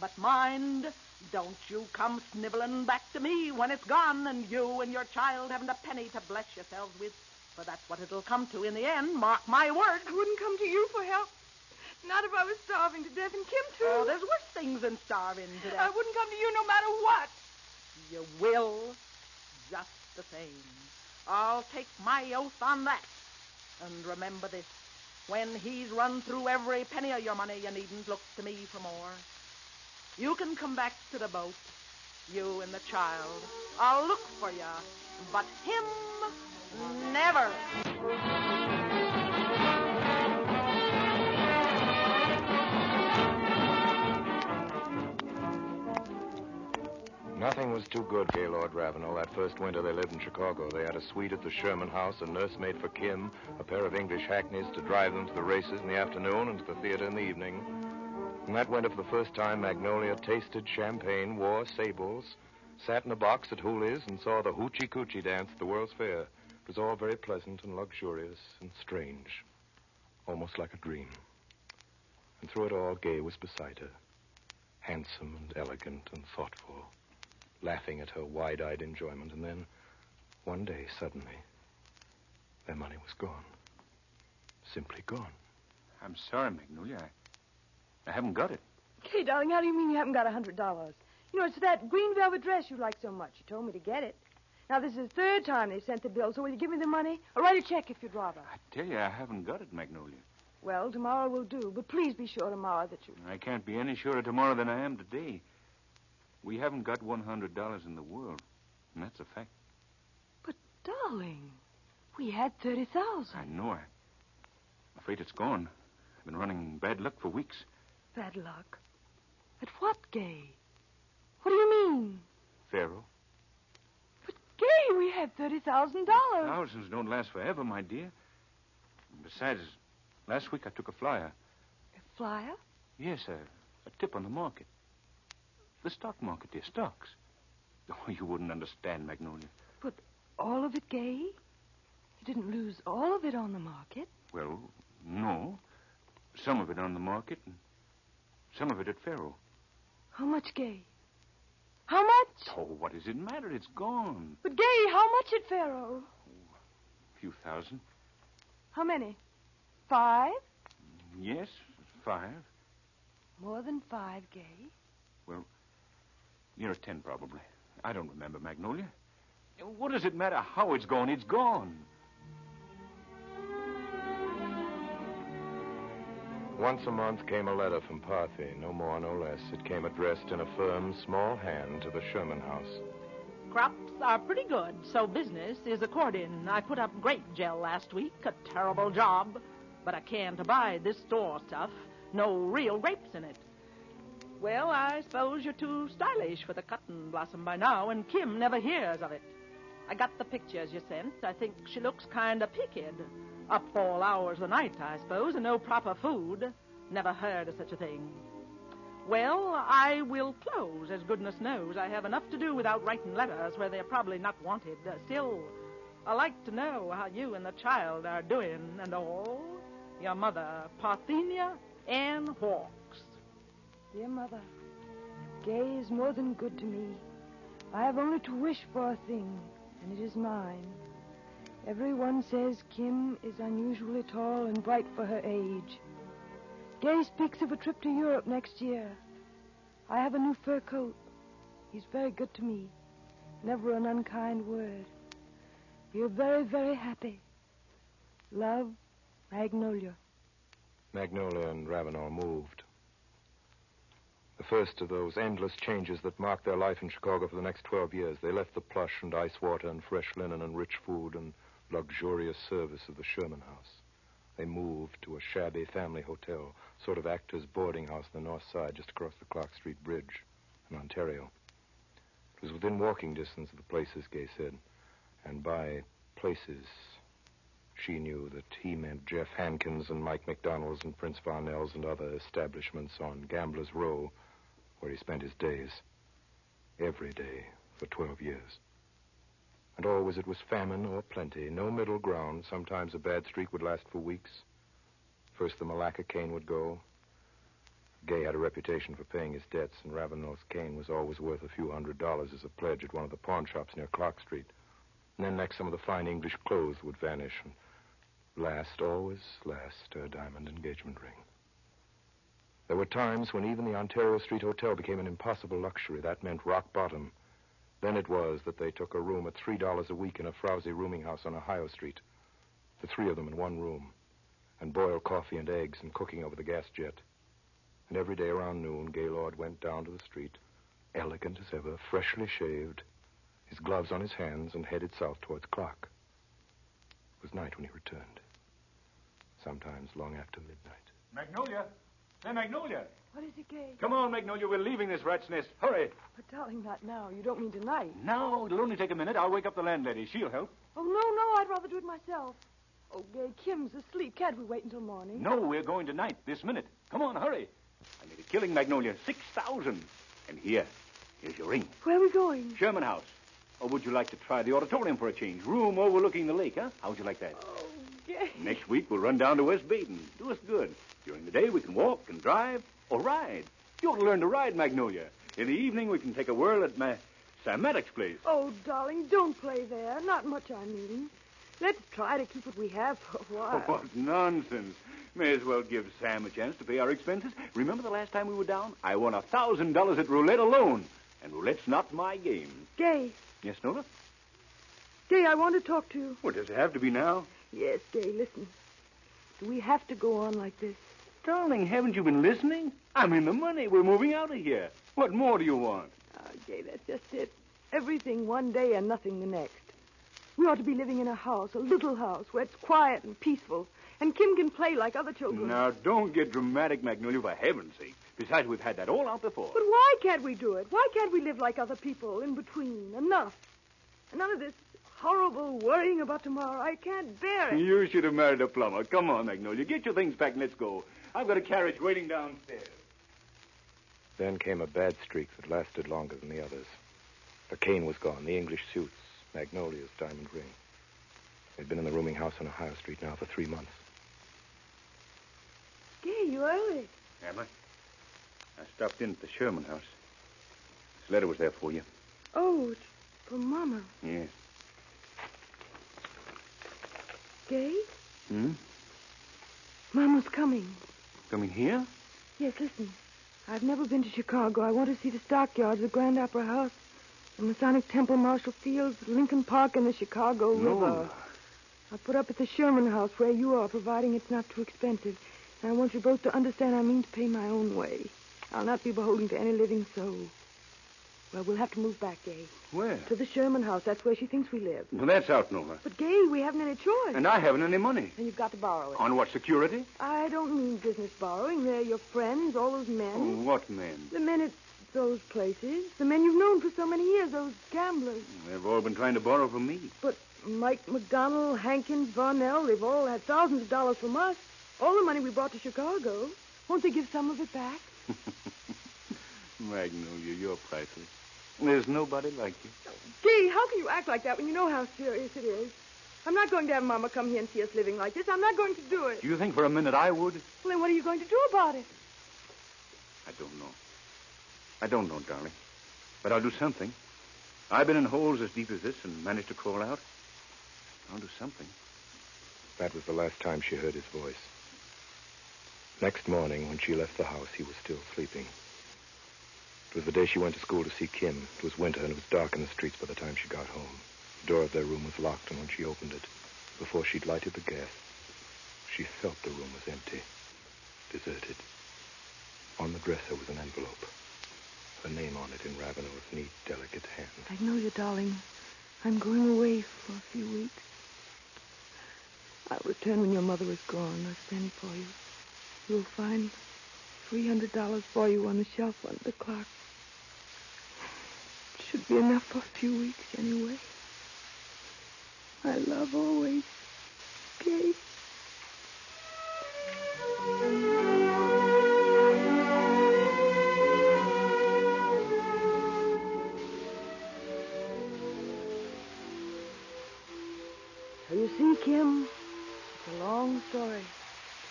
But mind, don't you come sniveling back to me when it's gone and you and your child haven't a penny to bless yourselves with. For that's what it'll come to in the end, mark my word. I wouldn't come to you for help. Not if I was starving to death, and Kim, too. Oh, there's worse things than starving to death. I wouldn't come to you no matter what. You will, just the same. I'll take my oath on that. And remember this. When he's run through every penny of your money, you needn't look to me for more. You can come back to the boat, you and the child. I'll look for you, but him, never. Nothing was too good for Gaylord Ravenel. That first winter they lived in Chicago. They had a suite at the Sherman House, a nursemaid for Kim, a pair of English hackneys to drive them to the races in the afternoon and to the theater in the evening. And that winter, for the first time, Magnolia tasted champagne, wore sables, sat in a box at Hooley's, and saw the Hoochie Coochie dance at the World's Fair. It was all very pleasant and luxurious and strange, almost like a dream. And through it all, Gay was beside her, handsome and elegant and thoughtful, laughing at her wide-eyed enjoyment. And then, one day, suddenly, their money was gone. Simply gone. I'm sorry, Magnolia. I haven't got it. Kay, darling, how do you mean you haven't got $100? You know, it's that green velvet dress you like so much. You told me to get it. Now, this is the third time they've sent the bill, so will you give me the money? Or write a check if you'd rather. I tell you, I haven't got it, Magnolia. Well, tomorrow will do. But please be sure tomorrow that you... I can't be any surer tomorrow than I am today. We haven't got $100 in the world, and that's a fact. But, darling, we had 30,000. I know. I'm afraid it's gone. I've been running bad luck for weeks. Bad luck? At what, Gay? What do you mean? Pharaoh. But, Gay, we had $30,000. Thousands don't last forever, my dear. And besides, last week I took a flyer. A flyer? Yes, a tip on the market. The stock market, dear. Stocks. Oh, you wouldn't understand, Magnolia. But all of it, Gay? You didn't lose all of it on the market? Well, no. Some of it on the market and some of it at Faro. How much, Gay? How much? Oh, what does it matter? It's gone. But, Gay, how much at Faro? A few thousand. How many? 5? Yes, 5. More than 5, Gay. Well, near 10, probably. I don't remember, Magnolia. What does it matter how it's gone? It's gone. Once a month came a letter from Parthy, no more, no less. It came addressed in a firm, small hand to the Sherman house. Crops are pretty good, so business is according. I put up grape gel last week, a terrible job, but I can't abide this store stuff. No real grapes in it. Well, I suppose you're too stylish for the cotton blossom by now, and Kim never hears of it. I got the pictures you sent. I think she looks kind of peaked. Up all hours of the night, I suppose, and no proper food. Never heard of such a thing. Well, I will close, as goodness knows. I have enough to do without writing letters where they're probably not wanted. Still, I like to know how you and the child are doing and all. Your mother, Parthenia Ann Hawks. Dear Mother, Gay is more than good to me. I have only to wish for a thing, and it is mine. Everyone says Kim is unusually tall and bright for her age. Gay speaks of a trip to Europe next year. I have a new fur coat. He's very good to me. Never an unkind word. We are very, very happy. Love, Magnolia. Magnolia and Ravenel moved. The first of those endless changes that marked their life in Chicago for the next 12 years. They left the plush and ice water and fresh linen and rich food and luxurious service of the Sherman house. They moved to a shabby family hotel, sort of actor's boarding house on the north side, just across the Clark Street Bridge in Ontario. It was within walking distance of the places, Gay said. And by places, she knew that he meant Jeff Hankins and Mike McDonald's and Prince Varnell's and other establishments on Gambler's Row, where he spent his days. Every day for 12 years. And always it was famine or plenty, no middle ground. Sometimes a bad streak would last for weeks. First the Malacca cane would go. Gay had a reputation for paying his debts, and Ravenel's cane was always worth a few $100s as a pledge at one of the pawn shops near Clark Street. And then next some of the fine English clothes would vanish, and last, always last, her diamond engagement ring. There were times when even the Ontario Street Hotel became an impossible luxury. That meant rock bottom. Then it was that they took a room at $3 a week in a frowsy rooming house on Ohio Street. The 3 of them in one room. And boiled coffee and eggs and cooking over the gas jet. And every day around noon, Gaylord went down to the street, elegant as ever, freshly shaved, his gloves on his hands, and headed south towards Clark. It was night when he returned. Sometimes long after midnight. Magnolia! Hey, Magnolia! What is it, Gay? Come on, Magnolia. We're leaving this rat's nest. Hurry. But, darling, not now. You don't mean tonight. No, it'll only take a minute. I'll wake up the landlady. She'll help. Oh, no, I'd rather do it myself. Oh, Gay, Kim's asleep. Can't we wait until morning? No, we're going tonight, this minute. Come on, hurry. I made a killing, Magnolia. 6,000. And here's your ring. Where are we going? Sherman House. Or would you like to try the auditorium for a change? Room overlooking the lake, huh? How would you like that? Oh, Gay. Next week, we'll run down to West Baden. Do us good. During the day, we can walk and drive or ride. You ought to learn to ride, Magnolia. In the evening, we can take a whirl at Sam Maddox's place. Oh, darling, don't play there. Not much, I mean. Let's try to keep what we have for a while. Oh, what nonsense. May as well give Sam a chance to pay our expenses. Remember the last time we were down? I won $1,000 at roulette alone. And roulette's not my game. Gay. Yes, Nola? Gay, I want to talk to you. What, does it have to be now? Yes, Gay, listen. Do we have to go on like this? Darling, haven't you been listening? I'm in the money. We're moving out of here. What more do you want? Gay, that's just it. Everything one day and nothing the next. We ought to be living in a house, a little house, where it's quiet and peaceful, and Kim can play like other children. Now, don't get dramatic, Magnolia, for heaven's sake. Besides, we've had that all out before. But why can't we do it? Why can't we live like other people, in between, enough? And none of this horrible worrying about tomorrow. I can't bear it. You should have married a plumber. Come on, Magnolia. Get your things packed and let's go. I've got a carriage waiting downstairs. Then came a bad streak that lasted longer than the others. The cane was gone, the English suits, Magnolia's diamond ring. They'd been in the rooming house on Ohio Street now for 3 months. Gay, you early. Am I? I stopped in at the Sherman house. This letter was there for you. Oh, it's for Mama. Yes. Gay? Hmm? Mama's coming. Coming here? Yes, listen. I've never been to Chicago. I want to see the stockyards, the Grand Opera House, the Masonic Temple, Marshall Fields, Lincoln Park, and the Chicago River. I'll put up at the Sherman house where you are, providing it's not too expensive. And I want you both to understand I mean to pay my own way. I'll not be beholden to any living soul. Well, we'll have to move back, Gay. Where? To the Sherman house. That's where she thinks we live. Well, that's out, Nora. But, Gay, we haven't any choice. And I haven't any money. And you've got to borrow it. On what, security? I don't mean business borrowing. They're your friends, all those men. Oh, what men? The men at those places. The men you've known for so many years, those gamblers. They've all been trying to borrow from me. But Mike McDonald, Hankins, Varnell, they've all had thousands of dollars from us. All the money we brought to Chicago. Won't they give some of it back? Magnolia, you're priceless. There's nobody like you. Gee, how can you act like that when you know how serious it is? I'm not going to have Mama come here and see us living like this. I'm not going to do it. Do you think for a minute I would? Well, then what are you going to do about it? I don't know. I don't know, darling. But I'll do something. I've been in holes as deep as this and managed to crawl out. I'll do something. That was the last time she heard his voice. Next morning, when she left the house, he was still sleeping. It was the day she went to school to see Kim. It was winter, and it was dark in the streets by the time she got home. The door of their room was locked, and when she opened it, before she'd lighted the gas, she felt the room was empty, deserted. On the dresser was an envelope, her name on it in Ravenel's neat, delicate hand. Magnolia, darling, I'm going away for a few weeks. I'll return when your mother is gone. I'll send for you. You'll find $300 for you on the shelf under the clock. It should be enough for a few weeks anyway. My love always, Gay. So you see, Kim, it's a long story.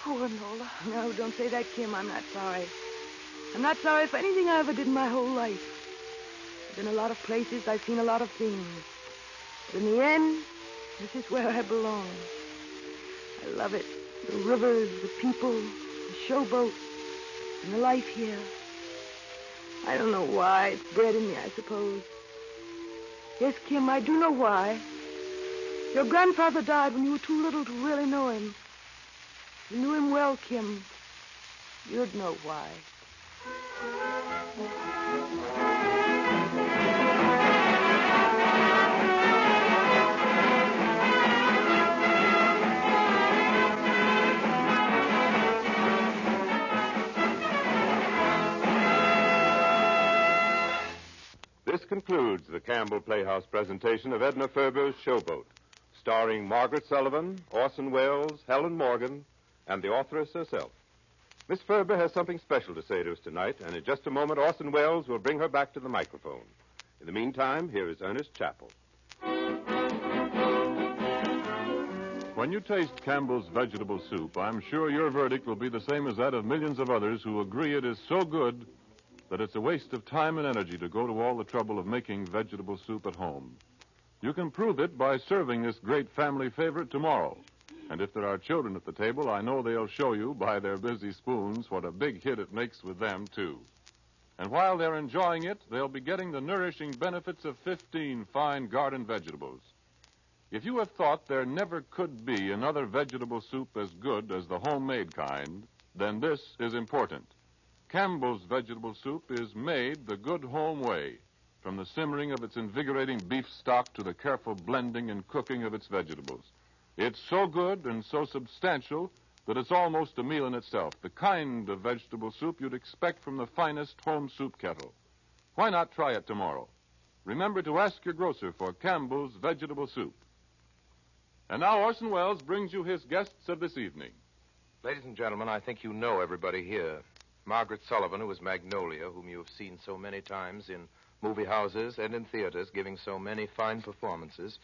Poor Nola. No, don't say that, Kim. I'm not sorry. I'm not sorry for anything I ever did in my whole life. I've been a lot of places. I've seen a lot of things. But in the end, this is where I belong. I love it. The rivers, the people, the showboat, and the life here. I don't know why. It's bred in me, I suppose. Yes, Kim, I do know why. Your grandfather died when you were too little to really know him. You knew him well, Kim. You'd know why. This concludes the Campbell Playhouse presentation of Edna Ferber's Showboat, starring Margaret Sullivan, Orson Welles, Helen Morgan, and the authoress herself. Miss Ferber has something special to say to us tonight, and in just a moment, Orson Welles will bring her back to the microphone. In the meantime, here is Ernest Chappell. When you taste Campbell's vegetable soup, I'm sure your verdict will be the same as that of millions of others who agree it is so good that it's a waste of time and energy to go to all the trouble of making vegetable soup at home. You can prove it by serving this great family favorite tomorrow. And if there are children at the table, I know they'll show you by their busy spoons what a big hit it makes with them, too. And while they're enjoying it, they'll be getting the nourishing benefits of 15 fine garden vegetables. If you have thought there never could be another vegetable soup as good as the homemade kind, then this is important. Campbell's vegetable soup is made the good home way, from the simmering of its invigorating beef stock to the careful blending and cooking of its vegetables. It's so good and so substantial that it's almost a meal in itself, the kind of vegetable soup you'd expect from the finest home soup kettle. Why not try it tomorrow? Remember to ask your grocer for Campbell's vegetable soup. And now Orson Welles brings you his guests of this evening. Ladies and gentlemen, I think you know everybody here. Margaret Sullivan, who is Magnolia, whom you have seen so many times in movie houses and in theaters, giving so many fine performances,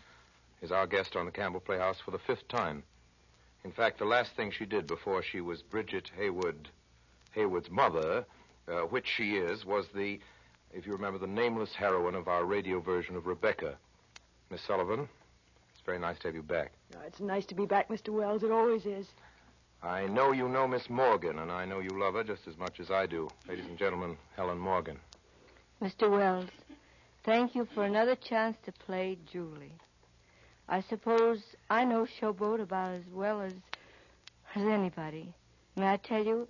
is our guest on the Campbell Playhouse for the 5th time. In fact, the last thing she did before she was Bridget Haywood's mother, which she is, was if you remember, the nameless heroine of our radio version of Rebecca. Miss Sullivan, it's very nice to have you back. Oh, it's nice to be back, Mr. Wells. It always is. I know you know Miss Morgan, and I know you love her just as much as I do. Ladies and gentlemen, Helen Morgan. Mr. Wells, thank you for another chance to play Julie. I suppose I know Showboat about as well as anybody. May I tell you,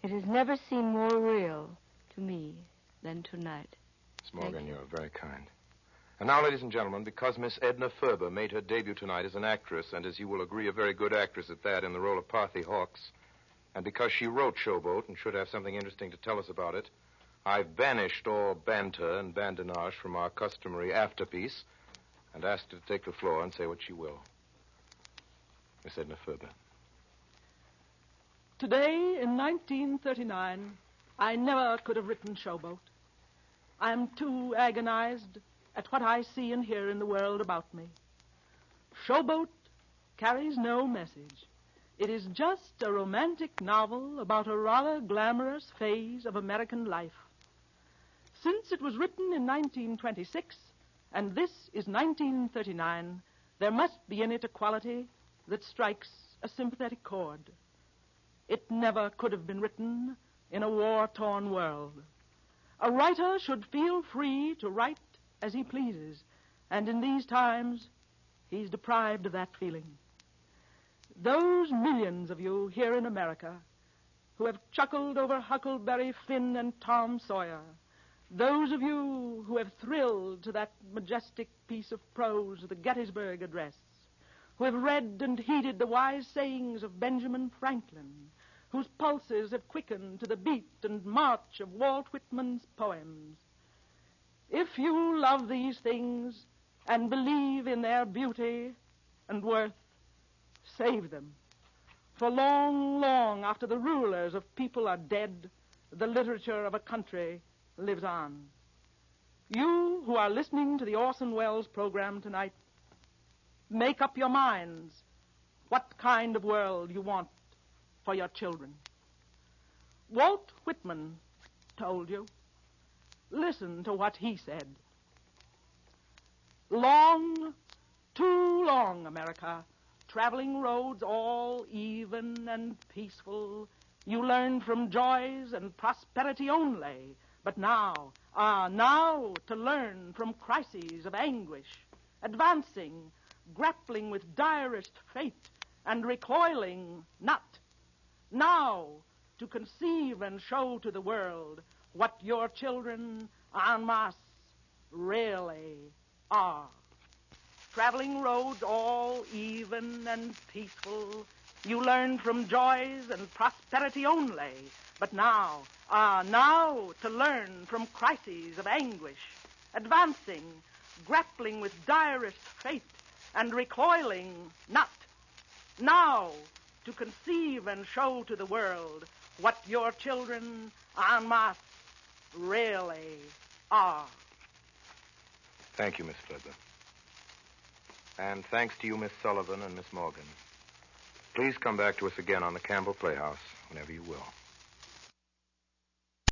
it has never seemed more real to me than tonight. Miss Morgan, you're very kind. And now, ladies and gentlemen, because Miss Edna Ferber made her debut tonight as an actress, and as you will agree, a very good actress at that, in the role of Parthy Hawks, and because she wrote Showboat and should have something interesting to tell us about it, I've banished all banter and badinage from our customary afterpiece and asked her to take the floor and say what she will. Miss Edna Ferber. Today, in 1939, I never could have written Showboat. I am too agonized at what I see and hear in the world about me. Showboat carries no message. It is just a romantic novel about a rather glamorous phase of American life. Since it was written in 1926, and this is 1939, there must be in it a quality that strikes a sympathetic chord. It never could have been written in a war-torn world. A writer should feel free to write as he pleases, and in these times, he's deprived of that feeling. Those millions of you here in America who have chuckled over Huckleberry Finn and Tom Sawyer, those of you who have thrilled to that majestic piece of prose, the Gettysburg Address, who have read and heeded the wise sayings of Benjamin Franklin, whose pulses have quickened to the beat and march of Walt Whitman's poems. If you love these things and believe in their beauty and worth, save them. For long, long after the rulers of people are dead, the literature of a country lives on. You who are listening to the Orson Welles program tonight, make up your minds what kind of world you want for your children. Walt Whitman told you. Listen to what he said. Long, too long, America, traveling roads all even and peaceful, you learned from joys and prosperity only. But now, now to learn from crises of anguish, advancing, grappling with direst fate, and recoiling not. Now to conceive and show to the world what your children en masse really are. Traveling roads all even and peaceful, you learn from joys and prosperity only. But now, now to learn from crises of anguish, advancing, grappling with direst fate, and recoiling not. Now to conceive and show to the world what your children en masse really are. Thank you, Miss Ferber. And thanks to you, Miss Sullivan and Miss Morgan. Please come back to us again on the Campbell Playhouse whenever you will.